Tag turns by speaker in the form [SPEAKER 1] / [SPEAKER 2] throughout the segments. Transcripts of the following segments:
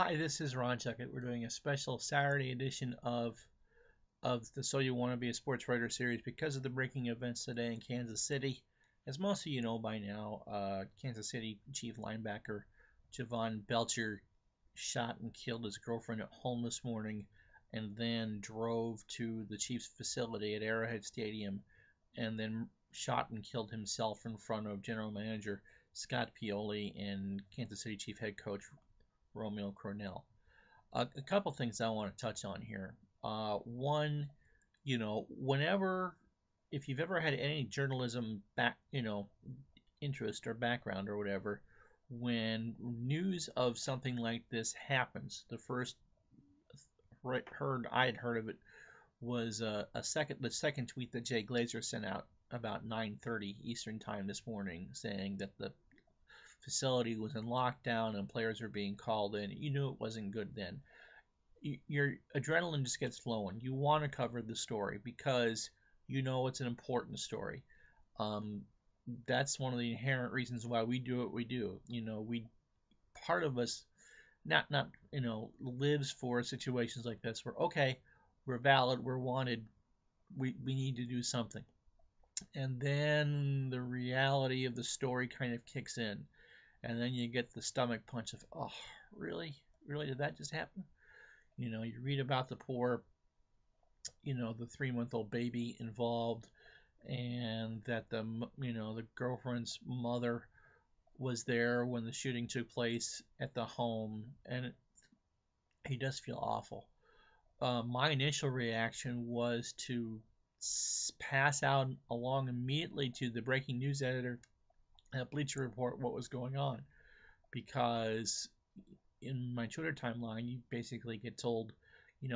[SPEAKER 1] Hi, this is Ron Chuckett. We're doing a special Saturday edition of the So You Want to Be a Sports Writer series because of the breaking events today in Kansas City. As most of you know by now, Kansas City Chief linebacker Javon Belcher shot and killed his girlfriend at home this morning and then drove to the Chiefs facility at Arrowhead Stadium and then shot and killed himself in front of General Manager Scott Pioli and Kansas City Chief head coach Romeo Cornell. A couple things I want to touch on here. One, whenever, if you've ever had any journalism interest or background or whatever, when news of something like this happens, the first I had heard of it was the second tweet that Jay Glazer sent out about 9:30 Eastern time this morning, saying that the facility was in lockdown and players were being called in. You knew it wasn't good then. Your adrenaline just gets flowing. You want to cover the story because you know it's an important story. Um, that's one of the inherent reasons why we do what we do. We part of us not lives for situations like this where okay, we're valid, we're wanted, we need to do something, and then the reality of the story kind of kicks in, and then you get the stomach punch of, oh, really, did that just happen? You read about the poor, the 3-month-old baby involved, and that the girlfriend's mother was there when the shooting took place at the home, and he does feel awful. My initial reaction was to pass out along immediately to the breaking news editor at Bleacher Report what was going on, because in my Twitter timeline you basically get told,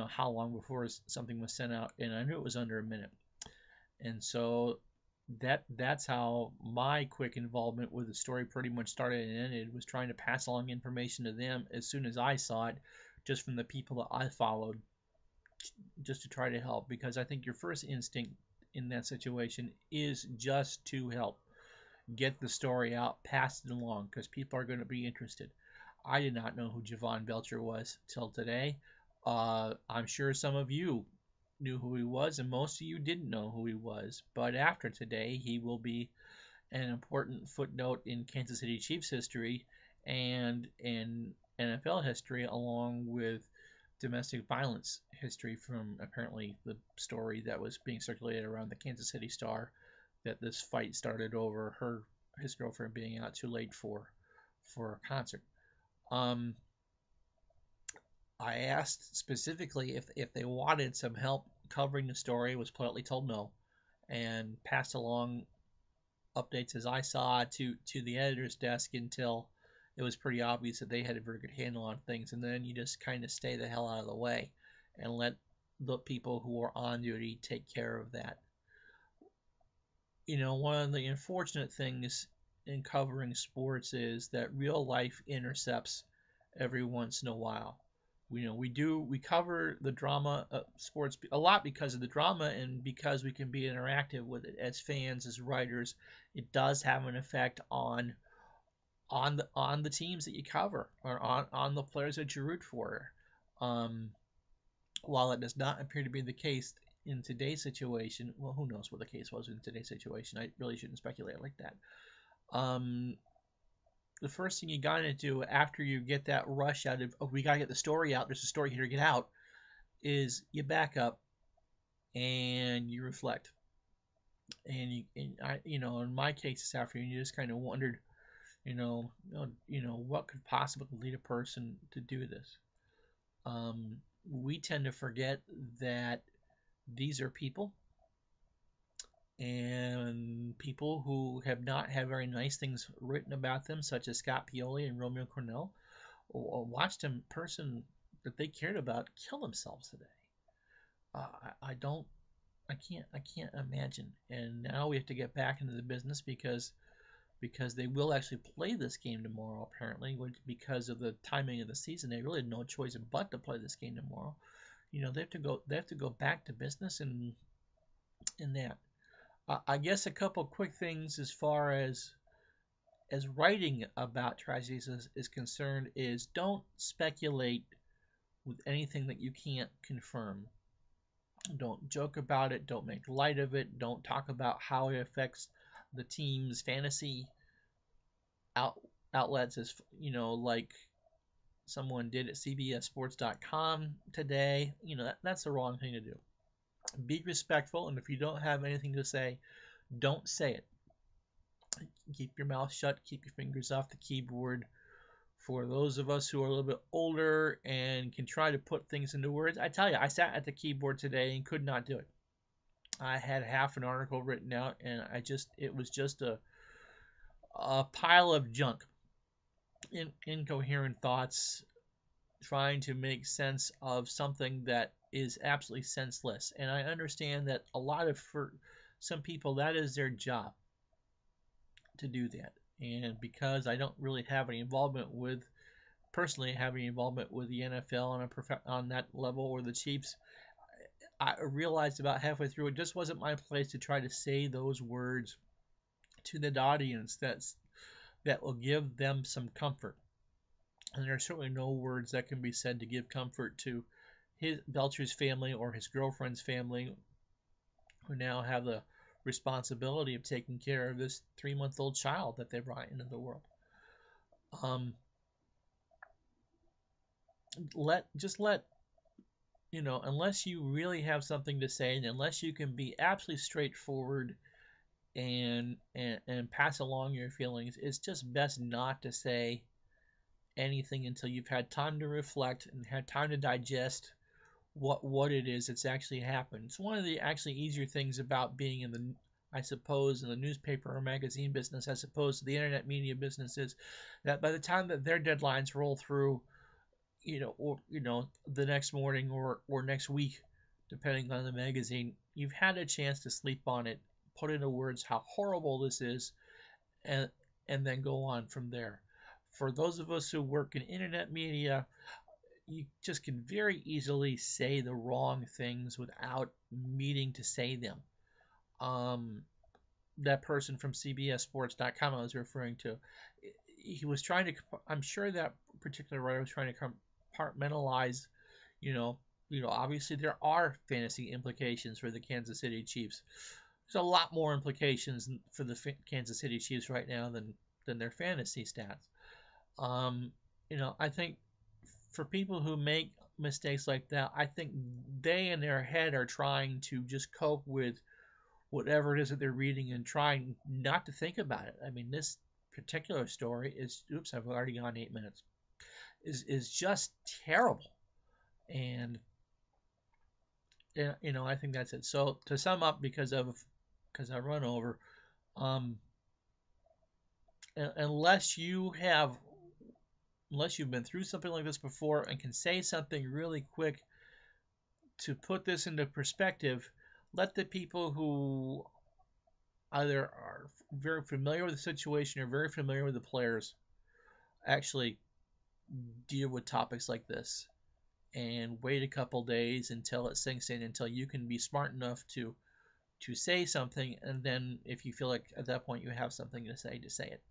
[SPEAKER 1] how long before something was sent out, and I knew it was under a minute, and so that's how my quick involvement with the story pretty much started and ended, was trying to pass along information to them as soon as I saw it, just from the people that I followed, just to try to help, because I think your first instinct in that situation is just to help get the story out, pass it along, because people are going to be interested. I did not know who Javon Belcher was till today. I'm sure some of you knew who he was, and most of you didn't know who he was. But after today, he will be an important footnote in Kansas City Chiefs history and in NFL history, along with domestic violence history, from apparently the story that was being circulated around the Kansas City Star, that this fight started over his girlfriend being out too late for a concert. I asked specifically if they wanted some help covering the story, was politely told no, and passed along updates as I saw to the editor's desk until it was pretty obvious that they had a very good handle on things, and then you just kind of stay the hell out of the way and let the people who are on duty take care of that. One of the unfortunate things in covering sports is that real life intercepts every once in a while. We cover the drama of sports a lot because of the drama, and because we can be interactive with it as fans, as writers. It does have an effect on the teams that you cover, or on the players that you root for. While it does not appear to be the case in today's situation, well, who knows what the case was in today's situation? I really shouldn't speculate like that. The first thing you gotta do after you get that rush out of, oh, we gotta get the story out, there's a story here to get out, is you back up and you reflect. And in my case this afternoon, you just kind of wondered, what could possibly lead a person to do this. We tend to forget that these are people, and people who have not had very nice things written about them, such as Scott Pioli and Romeo Cornell, or watched a person that they cared about kill themselves today. I can't imagine. And now we have to get back into the business because they will actually play this game tomorrow. Apparently, because of the timing of the season, they really had no choice but to play this game tomorrow. They have to go back to business and in that. I guess a couple quick things as far as as writing about tragedies is concerned is don't speculate with anything that you can't confirm. Don't joke about it. Don't make light of it. Don't talk about how it affects the team's fantasy out, outlets, as like someone did at CBSSports.com today. That's the wrong thing to do. Be respectful, and if you don't have anything to say, don't say it. Keep your mouth shut. Keep your fingers off the keyboard. For those of us who are a little bit older and can try to put things into words, I tell you, I sat at the keyboard today and could not do it. I had half an article written out, and it was just a pile of junk, incoherent thoughts, trying to make sense of something that is absolutely senseless. And I understand that for some people, that is their job to do that. And because I don't really have any involvement personally have any involvement with the NFL on that level or the Chiefs, I realized about halfway through it just wasn't my place to try to say those words to the audience that will give them some comfort. And there are certainly no words that can be said to give comfort to Belcher's family or his girlfriend's family, who now have the responsibility of taking care of this 3-month-old child that they brought into the world. Unless you really have something to say, and unless you can be absolutely straightforward and pass along your feelings, it's just best not to say anything until you've had time to reflect and had time to digest what it is that's actually happened. It's one of the actually easier things about being in the newspaper or magazine business, as opposed to the internet media business, is that by the time that their deadlines roll through, the next morning or next week, depending on the magazine, you've had a chance to sleep on it, put into words how horrible this is, and then go on from there. For those of us who work in internet media, you just can very easily say the wrong things without meaning to say them. That person from CBSSports.com I was referring to, I'm sure that particular writer was trying to compartmentalize, obviously there are fantasy implications for the Kansas City Chiefs. There's a lot more implications for the Kansas City Chiefs right now than their fantasy stats. I think for people who make mistakes like that, I think they in their head are trying to just cope with whatever it is that they're reading and trying not to think about it. I mean, this particular story I've already gone 8 minutes, is just terrible. And I think that's it. So to sum up, because I run over, unless you've been through something like this before and can say something really quick to put this into perspective, let the people who either are very familiar with the situation or very familiar with the players actually deal with topics like this, and wait a couple days until it sinks in, until you can be smart enough to say something, and then if you feel like at that point you have something to say, just say it.